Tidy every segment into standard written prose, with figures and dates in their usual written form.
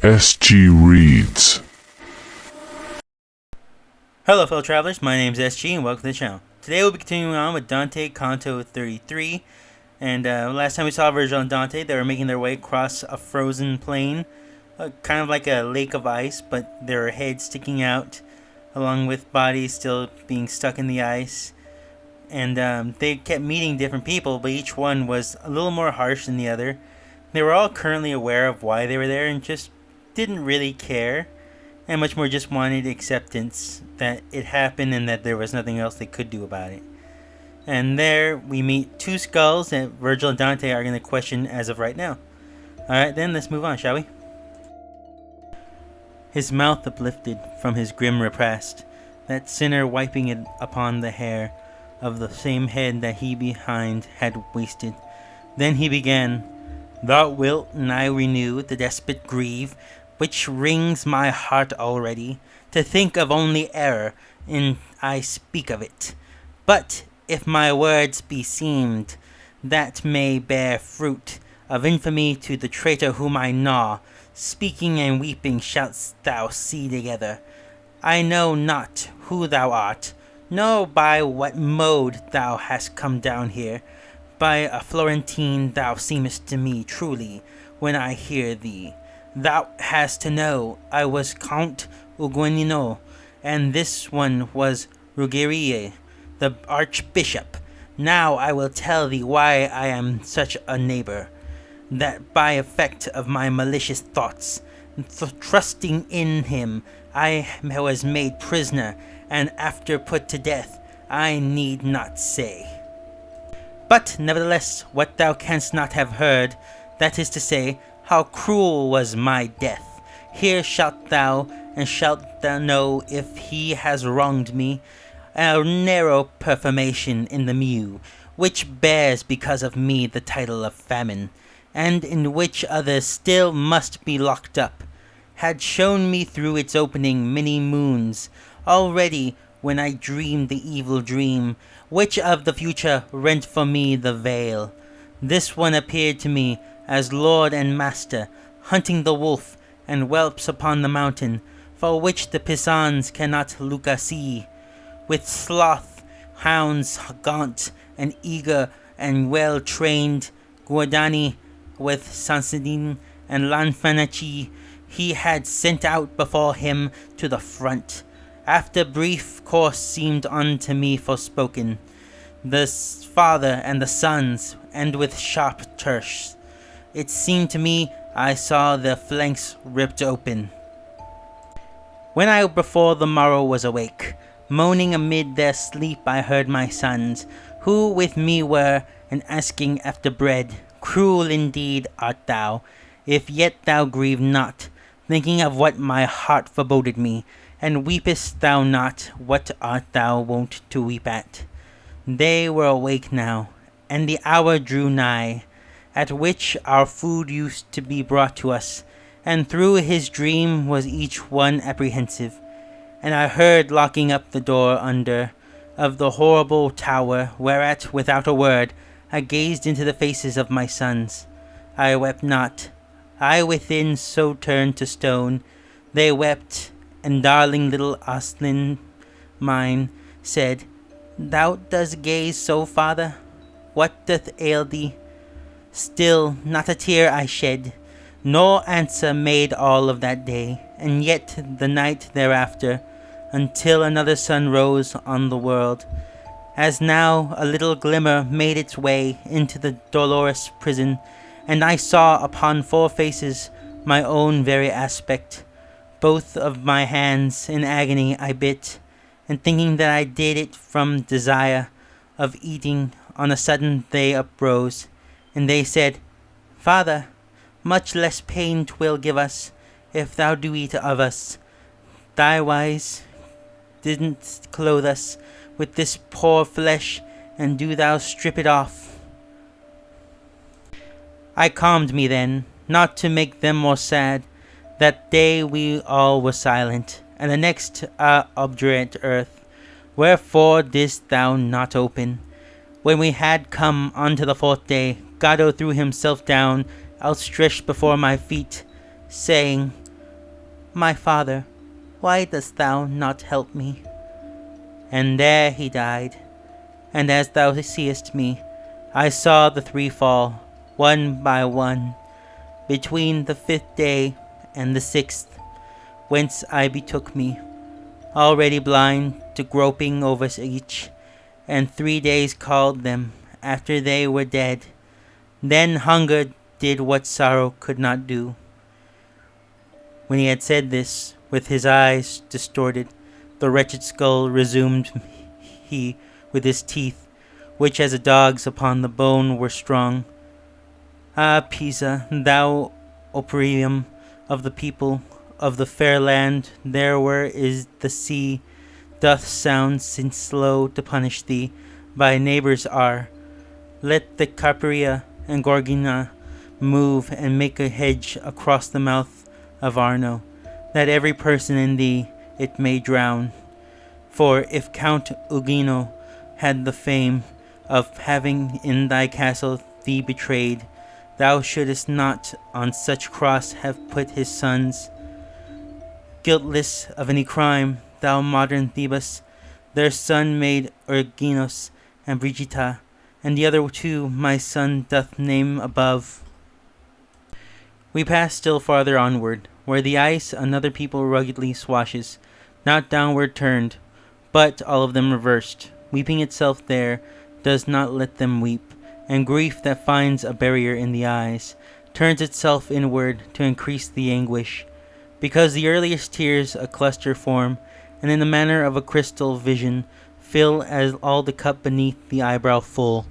SG Reads. Hello fellow travelers, my name is SG and welcome to the channel. Today we'll be continuing on with Dante, Canto 33. And last time we saw Virgil and Dante, they were making their way across a frozen plain. Kind of like a lake of ice, but their heads sticking out along with bodies still being stuck in the ice. And they kept meeting different people, but each one was a little more harsh than the other. They were all currently aware of why they were there and just didn't really care. And much more just wanted acceptance that it happened and that there was nothing else they could do about it. And there we meet two skulls that Virgil and Dante are going to question as of right now. Alright then, let's move on, shall we? His mouth uplifted from his grim repast, that sinner wiping it upon the hair of the same head that he behind had wasted. Then he began, "Thou wilt and I renew the despot grieve, which wrings my heart already, to think of only error, in I speak of it. But if my words be seemed, that may bear fruit of infamy to the traitor whom I gnaw, speaking and weeping shalt thou see together. I know not who thou art, nor by what mode thou hast come down here. By a Florentine thou seemest to me truly, when I hear thee. Thou hast to know I was Count Uguenino, and this one was Ruggieri, the Archbishop. Now I will tell thee why I am such a neighbor. That by effect of my malicious thoughts, trusting in him, I was made prisoner, and after put to death, I need not say. But nevertheless, what thou canst not have heard, that is to say, how cruel was my death. Here shalt thou know if he has wronged me, a narrow performation in the mew, which bears because of me the title of famine, and in which others still must be locked up, had shown me through its opening many moons, already when I dreamed the evil dream, which of the future rent for me the veil. This one appeared to me as lord and master, hunting the wolf and whelps upon the mountain, for which the Pisans cannot look a see, with sloth hounds gaunt and eager and well trained, Guardani with Sansedin and Lanfanaci he had sent out before him to the front. After brief course seemed unto me forspoken, the father and the sons, and with sharp terse, it seemed to me I saw their flanks ripped open. When I before the morrow was awake, moaning amid their sleep I heard my sons, who with me were, and asking after bread. Cruel indeed art thou, if yet thou grieve not, thinking of what my heart foreboded me, and weepest thou not what art thou wont to weep at. They were awake now, and the hour drew nigh, at which our food used to be brought to us, and through his dream was each one apprehensive. And I heard locking up the door under of the horrible tower, whereat without a word I gazed into the faces of my sons. I wept not, I within so turned to stone. They wept, and darling little Aslin mine said, "Thou dost gaze so, father? What doth ail thee?" Still not a tear I shed, nor answer made all of that day, and yet the night thereafter, until another sun rose on the world, as now a little glimmer made its way into the dolorous prison, and I saw upon four faces my own very aspect. Both of my hands in agony I bit, and thinking that I did it from desire of eating, on a sudden they uprose, and they said, "Father, much less pain 'twill give us, if thou do eat of us. Thy wise didn't clothe us with this poor flesh, and do thou strip it off." I calmed me then, not to make them more sad. That day we all were silent, and the next obdurate earth. Wherefore didst thou not open? When we had come unto the fourth day, Gado threw himself down, outstretched before my feet, saying, My father, why dost thou not help me? And there he died. And as thou seest me, I saw the three fall, one by one, between the 5th day and the 6th, whence I betook me, already blind, to groping over each, and 3 days called them after they were dead. Then hunger did what sorrow could not do. When he had said this, with his eyes distorted, the wretched skull resumed he with his teeth, which as a dog's upon the bone were strong. Ah, Pisa, thou opprobrium of the people of the fair land, there where is the sea, doth sound since slow to punish thee, by neighbours are. Let the Capraea and Gorgina move and make a hedge across the mouth of Arno, that every person in thee it may drown. For if Count Ugino had the fame of having in thy castle thee betrayed, thou shouldest not on such cross have put his sons. Guiltless of any crime, thou modern Thebes, their son made Erginos and Brigita, and the other two my son doth name above. We pass still farther onward, where the ice another people ruggedly swashes, not downward turned, but all of them reversed. Weeping itself there does not let them weep, and grief that finds a barrier in the eyes turns itself inward to increase the anguish, because the earliest tears a cluster form, and in the manner of a crystal vision fill as all the cup beneath the eyebrow full.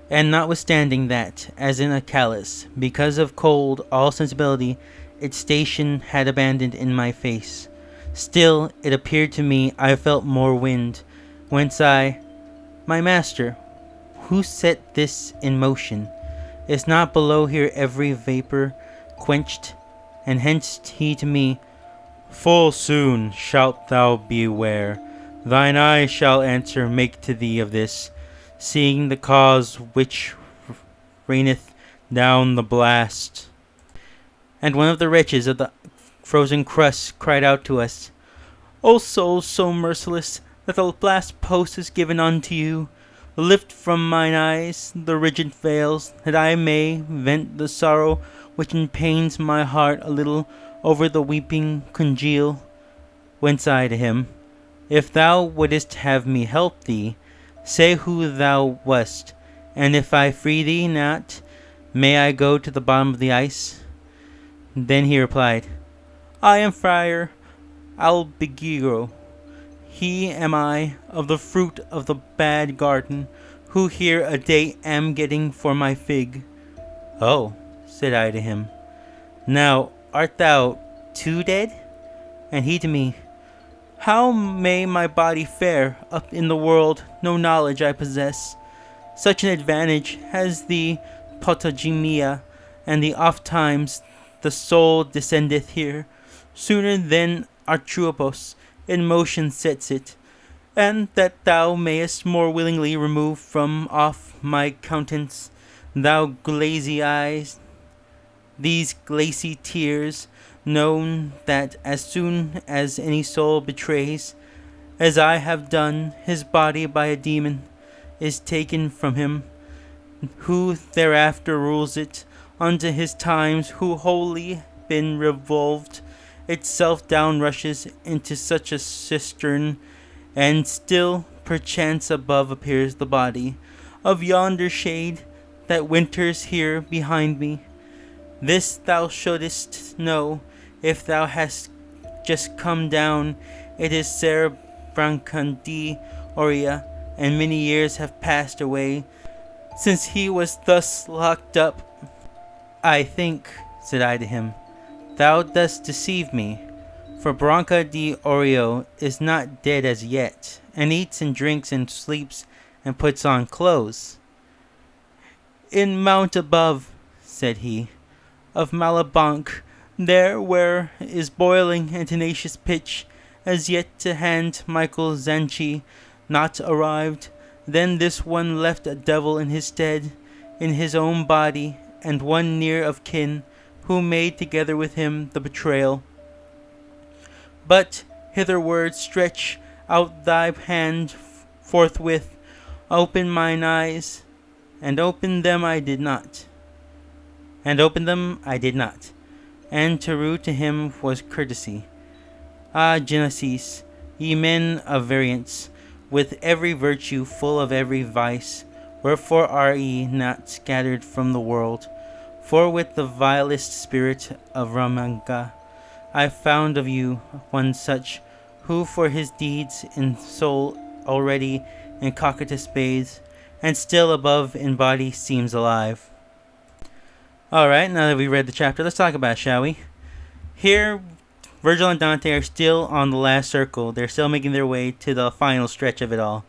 And notwithstanding that, as in a callous, because of cold all sensibility its station had abandoned in my face, still it appeared to me I felt more wind, whence my master, who set this in motion? Is not below here every vapour quenched? And hence he to me, full soon shalt thou beware, thine eye shall answer make to thee of this, seeing the cause which raineth down the blast. And one of the wretches of the frozen crust cried out to us, O soul so merciless, that the last post is given unto you, lift from mine eyes the rigid veils, that I may vent the sorrow which pains my heart a little over the weeping congeal. Whence I to him, if thou wouldest have me help thee, say who thou wast, and if I free thee not, may I go to the bottom of the ice? Then he replied, I am Friar Albigiro. He am I, of the fruit of the bad garden, who here a day am getting for my fig. Oh, said I to him, now art thou too dead? And he to me, how may my body fare up in the world? No knowledge I possess. Such an advantage has the potagemia, and the oft times the soul descendeth here, sooner than Archuopos in motion sets it, and that thou mayest more willingly remove from off my countenance, thou glazy eyes, these glacy tears, known that as soon as any soul betrays, as I have done, his body by a demon is taken from him, who thereafter rules it unto his times, who wholly been revolved, itself down rushes into such a cistern, and still perchance above appears the body of yonder shade that winters here behind me. This thou shouldest know, if thou hast just come down. It is Ser Brancandi Aurea, and many years have passed away since he was thus locked up. I think, said I to him, thou dost deceive me, for Branca di Orio is not dead as yet, and eats and drinks and sleeps and puts on clothes. In mount above, said he, of Malabanc, there where is boiling and tenacious pitch, as yet to hand Michael Zanchi not arrived, then this one left a devil in his stead, in his own body, and one near of kin, who made together with him the betrayal. But hitherward stretch out thy hand forthwith, open mine eyes, and open them I did not. And Teru to him was courtesy. Ah, Genesis, ye men of variance, with every virtue full of every vice, wherefore are ye not scattered from the world? For with the vilest spirit of Ramanga I found of you one such, who for his deeds in soul already in cocytus bathes, and still above in body seems alive. Alright, now that we read the chapter, let's talk about it, shall we? Here, Virgil and Dante are still on the last circle. They're still making their way to the final stretch of it all.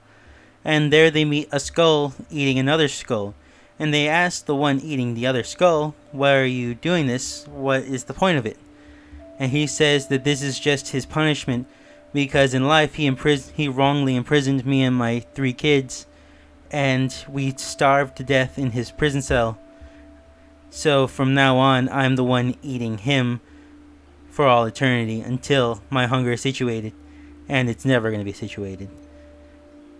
And there they meet a skull eating another skull. And they ask the one eating the other skull, why are you doing this? What is the point of it? And he says that this is just his punishment, because in life he wrongly imprisoned me and my 3 kids, and we starved to death in his prison cell. So from now on, I'm the one eating him for all eternity until my hunger is situated, and it's never going to be situated.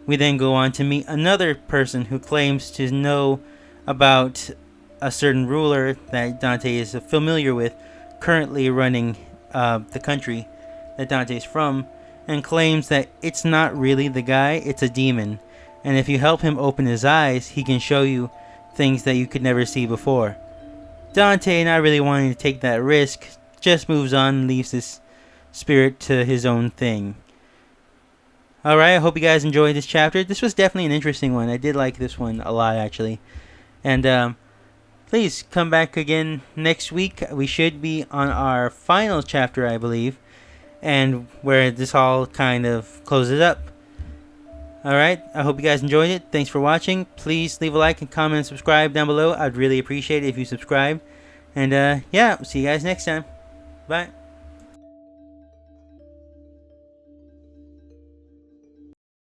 We then go on to meet another person who claims to know about a certain ruler that Dante is familiar with, currently running the country that Dante is from, and claims that it's not really the guy, it's a demon. And if you help him open his eyes, he can show you things that you could never see before. Dante, not really wanting to take that risk, just moves on and leaves this spirit to his own thing. Alright, I hope you guys enjoyed this chapter. This was definitely an interesting one. I did like this one a lot, actually. And please come back again next week. We should be on our final chapter, I believe, and where this all kind of closes up. Alright, I hope you guys enjoyed it. Thanks for watching. Please leave a like and comment and subscribe down below. I'd really appreciate it if you subscribe. And yeah, see you guys next time. Bye.